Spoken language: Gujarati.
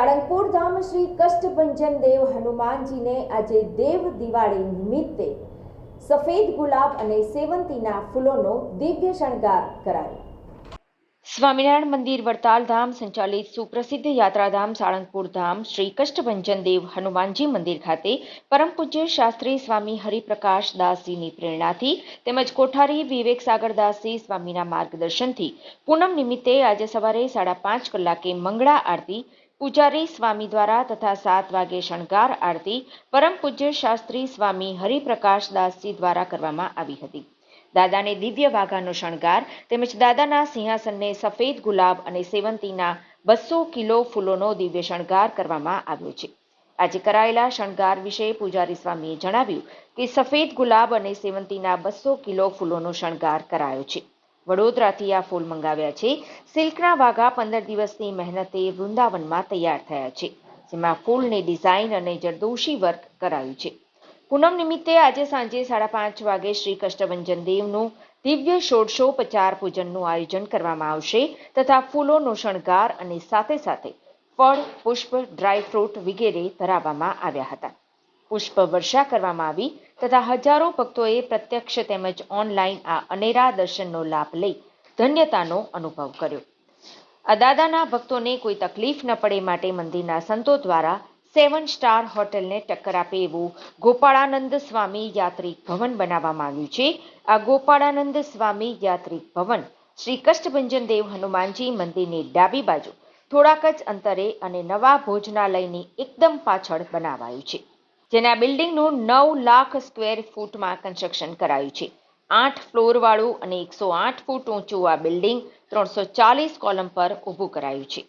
સાળંગપુર ધામ શ્રી કષ્ટભંજન દેવ હનુમાનજીને આજે દેવ દિવાળી નિમિત્તે સફેદ ગુલાબ અને સેવંતીના ફૂલોનો દિવ્ય શણગાર કરાયો। સ્વામિનારાયણ મંદિર વડતાલ ધામ સંચાલિત સુપ્રસિદ્ધ યાત્રાધામ સાળંગપુર ધામ શ્રી કષ્ટભંજન દેવ હનુમાનજી મંદિર ખાતે પરમ પૂજ્ય શાસ્ત્રી સ્વામી હરિપ્રકાશ દાસજીની પ્રેરણાથી તેમજ કોઠારી વિવેક સાગર દાસજી સ્વામીના માર્ગદર્શનથી પૂનમ નિમિત્તે આજે સવારે 5:30 કલાકે મંગળા આરતી પૂજારી સ્વામી દ્વારા તથા 7 વાગે શણગાર આરતી પરમ પૂજ્ય શાસ્ત્રી સ્વામી હરિપ્રકાશ દાસજી દ્વારા કરવામાં આવી હતી। દાદાને દિવ્ય વાઘાનો શણગાર તેમજ દાદાના સિંહાસનને સફેદ ગુલાબ અને સેવંતીના 200 કિલો ફૂલોનો દિવ્ય શણગાર કરવામાં આવ્યો છે। આજે કરાયેલા શણગાર વિશે પૂજારી સ્વામીએ જણાવ્યું કે સફેદ ગુલાબ અને સેવંતીના 200 કિલો ફૂલોનો શણગાર કરાયો છે। વડોદરાથી આ ફૂલ મંગાવ્યા છે। સિલ્કના વાઘા 15 દિવસની મહેનતે વૃંદાવનમાં તૈયાર થયા છે, જેમાં ફૂલની ડિઝાઇન અને જરદોશી વર્ક કરાયું છે। પૂનમ નિમિત્તે આજે સાંજે 5:30 વાગે શ્રી કષ્ટભંજન દેવનું દિવ્ય ષોડશોપચાર પૂજનનું આયોજન કરવામાં આવશે તથા ફૂલોનો શણગાર અને સાથે સાથે ફળ, પુષ્પ, ડ્રાય ફ્રૂટ વગેરે ધરાવવામાં આવ્યા હતા। પુષ્પ વર્ષા કરવામાં આવી તથા હજારો ભક્તોએ પ્રત્યક્ષ તેમજ ઓનલાઈન આ અનેરા દર્શનનો લાભ લઈ ધન્યતાનો અનુભવ કર્યો। આ દાદાના ભક્તોને કોઈ તકલીફ ન પડે માટે મંદિરના સંતો દ્વારા 7 સ્ટાર હોટેલને ટક્કર આપે એવું ગોપાળાનંદ સ્વામી યાત્રિક ભવન બનાવવામાં આવ્યું છે। આ ગોપાળાનંદ સ્વામી યાત્રિક ભવન શ્રી કષ્ટભંજન દેવ હનુમાનજી મંદિરની ડાબી બાજુ થોડાક જ અંતરે અને નવા ભોજનાલયની એકદમ પાછળ બનાવાયું છે, જેના બિલ્ડિંગનું 9 લાખ સ્ક્વેર ફૂટમાં કન્સ્ટ્રક્શન કરાયું છે। 8 ફ્લોરવાળું અને 108 ફૂટ ઊંચું આ બિલ્ડિંગ 340 કોલમ પર ઊભું કરાયું છે।